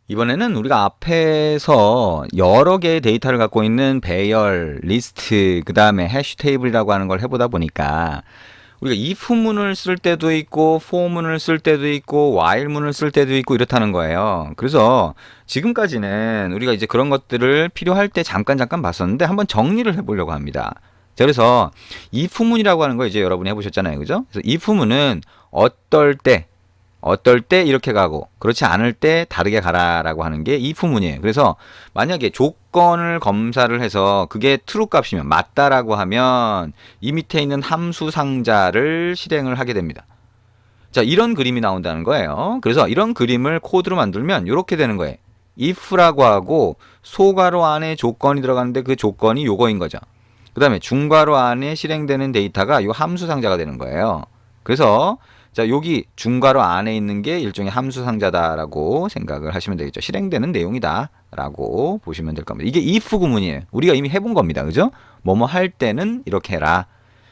이번에는 우리가 앞에서 여러 개의 데이터를 갖고 있는 배열, 리스트, 그 다음에 해시 테이블이라고 하는 걸 해보다 보니까 우리가 if문을 쓸 때도 있고 for문을 쓸 때도 있고 while문을 쓸 때도 있고 이렇다는 거예요. 그래서 지금까지는 우리가 이제 그런 것들을 필요할 때 잠깐 봤었는데 한번 정리를 해보려고 합니다. 자, 그래서 if문이라고 하는 거 이제 여러분이 해보셨잖아요. 그죠? 그래서 if문은 어떨 때 이렇게 가고 그렇지 않을 때 다르게 가라라고 하는 게 if문이에요. 그래서 만약에 조건을 검사를 해서 그게 true 값이면 맞다라고 하면 이 밑에 있는 함수 상자를 실행을 하게 됩니다. 자, 이런 그림이 나온다는 거예요. 그래서 이런 그림을 코드로 만들면 이렇게 되는 거예요. if라고 하고 소괄호 안에 조건이 들어가는데 그 조건이 요거인 거죠. 그 다음에 중괄호 안에 실행되는 데이터가 요 함수 상자가 되는 거예요. 그래서 자, 여기 중괄호 안에 있는 게 일종의 함수 상자다라고 생각을 하시면 되겠죠. 실행되는 내용이다라고 보시면 될 겁니다. 이게 if 구문이에요. 우리가 이미 해본 겁니다. 그죠? 뭐뭐 할 때는 이렇게 해라.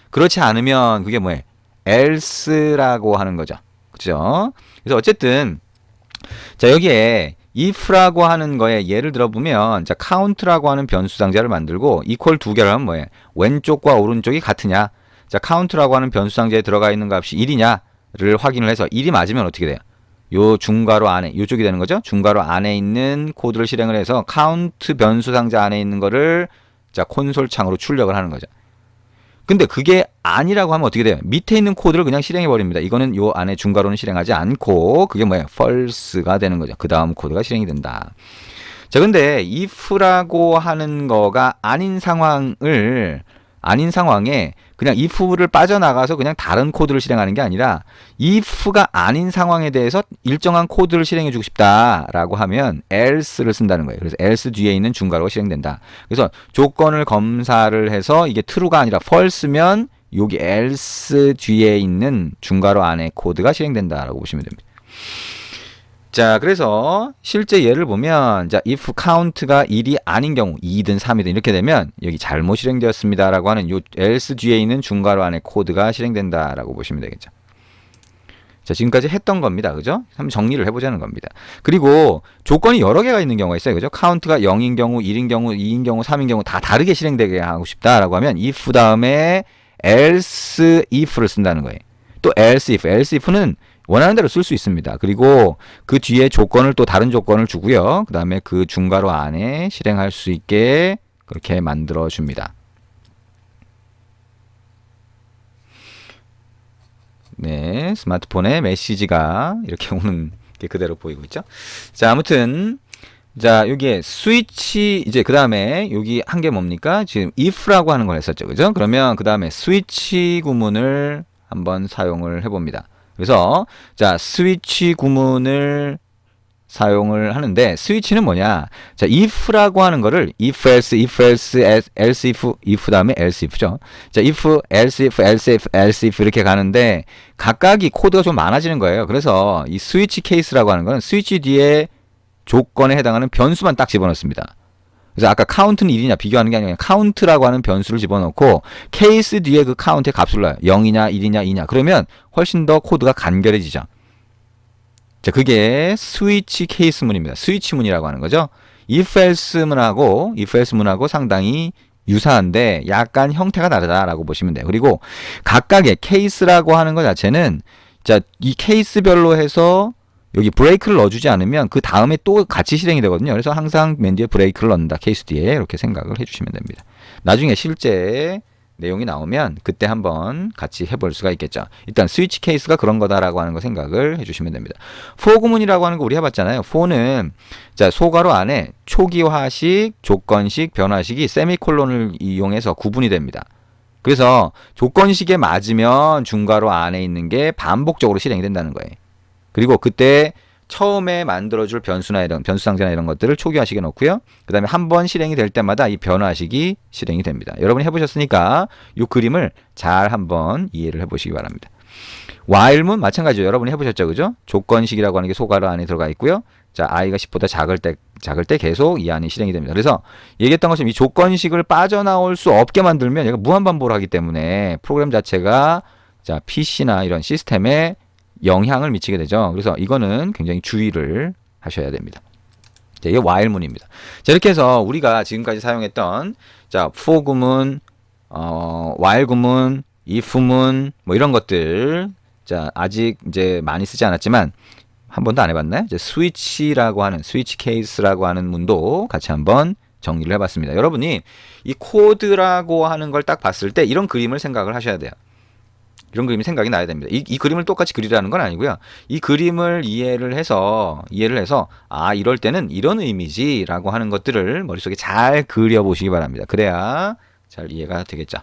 그렇지 않으면 그게 뭐예요? else라고 하는 거죠. 그죠? 그래서 어쨌든 자, 여기에 if라고 하는 거에 예를 들어보면 자, count라고 하는 변수 상자를 만들고 equal 두 개를 하면 뭐예요? 왼쪽과 오른쪽이 같으냐? 자, count라고 하는 변수 상자에 들어가 있는 값이 1이냐? 를 확인을 해서 1이 맞으면 어떻게 돼요? 요 중괄호 안에 요쪽이 되는 거죠. 중괄호 안에 있는 코드를 실행을 해서 count 변수 상자 안에 있는 거를 자, 콘솔 창으로 출력을 하는 거죠. 근데 그게 아니라고 하면 어떻게 돼요? 밑에 있는 코드를 그냥 실행해 버립니다. 이거는 요 안에 중괄호는 실행하지 않고 그게 뭐예요? false가 되는 거죠. 그 다음 코드가 실행이 된다. 자, 근데 if라고 하는 거가 아닌 상황에 그냥 if를 빠져나가서 그냥 다른 코드를 실행하는 게 아니라 if가 아닌 상황에 대해서 일정한 코드를 실행해 주고 싶다라고 하면 else를 쓴다는 거예요. 그래서 else 뒤에 있는 중괄호가 실행된다. 그래서 조건을 검사를 해서 이게 true가 아니라 false면 여기 else 뒤에 있는 중괄호 안에 코드가 실행된다라고 보시면 됩니다. 자, 그래서 실제 예를 보면 자, if count가 1이 아닌 경우 2든 3이든 이렇게 되면 여기 잘못 실행되었습니다라고 하는 요 else 뒤에 있는 중괄호 안에 코드가 실행된다라고 보시면 되겠죠. 자, 지금까지 했던 겁니다. 그죠? 한번 정리를 해보자는 겁니다. 그리고 조건이 여러 개가 있는 경우가 있어요. 그죠? count가 0인 경우, 1인 경우, 2인 경우, 3인 경우 다 다르게 실행되게 하고 싶다라고 하면 if 다음에 else if를 쓴다는 거예요. 또 else if는 원하는 대로 쓸 수 있습니다. 그리고 그 뒤에 조건을 또 다른 조건을 주고요. 그 다음에 그 중괄호 안에 실행할 수 있게 그렇게 만들어 줍니다. 네, 스마트폰에 메시지가 이렇게 오는 게 그대로 보이고 있죠. 자, 아무튼 자, 여기에 스위치 이제 그 다음에 여기 한 게 뭡니까? 지금 if라고 하는 걸 했었죠. 그죠? 그러면 그 다음에 스위치 구문을 한번 사용을 해봅니다. 그래서 자, 스위치 구문을 사용을 하는데 스위치는 뭐냐? 자, if라고 하는 거를 if else else if 다음에 else if죠. 자, if else if 이렇게 가는데 각각이 코드가 좀 많아지는 거예요. 그래서 이 스위치 케이스라고 하는 거는 스위치 뒤에 조건에 해당하는 변수만 딱 집어넣습니다. 그래서 아까 count는 1이냐 비교하는 게 아니라 count라고 하는 변수를 집어넣고 케이스 뒤에 그 count의 값을 넣어요. 0이냐 1이냐 2냐. 그러면 훨씬 더 코드가 간결해지죠. 자, 그게 스위치 케이스문입니다. 스위치문이라고 하는 거죠. if else 문하고 상당히 유사한데 약간 형태가 다르다라고 보시면 돼요. 그리고 각각의 케이스라고 하는 것 자체는 자, 이 케이스별로 해서 여기 브레이크를 넣어주지 않으면 그 다음에 또 같이 실행이 되거든요. 그래서 항상 맨 뒤에 브레이크를 넣는다. 케이스 뒤에 이렇게 생각을 해주시면 됩니다. 나중에 실제 내용이 나오면 그때 한번 같이 해볼 수가 있겠죠. 일단 스위치 케이스가 그런 거다라고 하는 거 생각을 해주시면 됩니다. for 구문이라고 하는 거 우리 해봤잖아요. for는 자, 소괄호 안에 초기화식, 조건식, 변화식이 세미콜론을 이용해서 구분이 됩니다. 그래서 조건식에 맞으면 중괄호 안에 있는 게 반복적으로 실행이 된다는 거예요. 그리고 그때 처음에 만들어줄 변수나 이런 변수 상자나 이런 것들을 초기화식에 넣고요. 그 다음에 한 번 실행이 될 때마다 이 변화식이 실행이 됩니다. 여러분이 해보셨으니까 이 그림을 잘 한번 이해를 해보시기 바랍니다. while문 마찬가지죠. 여러분이 해보셨죠, 그죠? 조건식이라고 하는 게 소괄호 안에 들어가 있고요. 자, i가 10보다 작을 때 계속 이 안이 실행이 됩니다. 그래서 얘기했던 것처럼 이 조건식을 빠져나올 수 없게 만들면 얘가 무한반복을 하기 때문에 프로그램 자체가 자, PC나 이런 시스템에 영향을 미치게 되죠. 그래서 이거는 굉장히 주의를 하셔야 됩니다. 자, 이게 while문입니다. 자, 이렇게 해서 우리가 지금까지 사용했던 자, for 구문, while 구문, if문 뭐 이런 것들 자, 아직 이제 많이 쓰지 않았지만 한 번도 안 해봤나요? 이제 스위치라고 하는 스위치 케이스라고 하는 문도 같이 한번 정리를 해봤습니다. 여러분이 이 코드라고 하는 걸 딱 봤을 때 이런 그림을 생각을 하셔야 돼요. 이런 그림이 생각이 나야 됩니다. 이 그림을 똑같이 그리라는 건 아니고요. 이 그림을 이해를 해서 아, 이럴 때는 이런 의미지라고 하는 것들을 머릿속에 잘 그려보시기 바랍니다. 그래야 잘 이해가 되겠죠.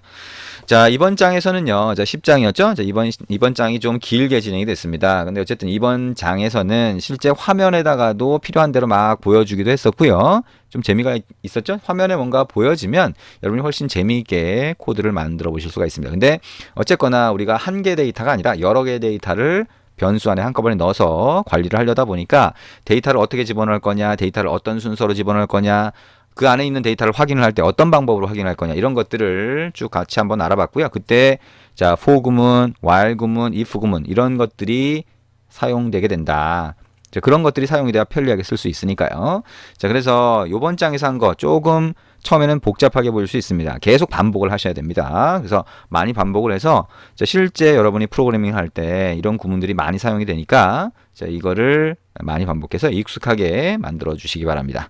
자, 이번 장에서는요. 자, 10장이었죠? 자, 이번 장이 좀 길게 진행이 됐습니다. 근데 어쨌든 이번 장에서는 실제 화면에다가도 필요한 대로 막 보여주기도 했었고요. 좀 재미가 있었죠? 화면에 뭔가 보여지면 여러분이 훨씬 재미있게 코드를 만들어 보실 수가 있습니다. 근데 어쨌거나 우리가 한 개 데이터가 아니라 여러 개의 데이터를 변수 안에 한꺼번에 넣어서 관리를 하려다 보니까 데이터를 어떻게 집어넣을 거냐, 데이터를 어떤 순서로 집어넣을 거냐, 그 안에 있는 데이터를 확인을 할 때 어떤 방법으로 확인할 거냐 이런 것들을 쭉 같이 한번 알아봤고요. 그때 자, for 구문, while 구문, if 구문 이런 것들이 사용되게 된다. 자, 그런 것들이 사용이 돼야 편리하게 쓸 수 있으니까요. 자, 그래서 이번 장에서 한 거 조금 처음에는 복잡하게 보일 수 있습니다. 계속 반복을 하셔야 됩니다. 그래서 많이 반복을 해서 자, 실제 여러분이 프로그래밍 할 때 이런 구문들이 많이 사용이 되니까 자, 이거를 많이 반복해서 익숙하게 만들어 주시기 바랍니다.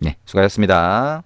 네, 수고하셨습니다.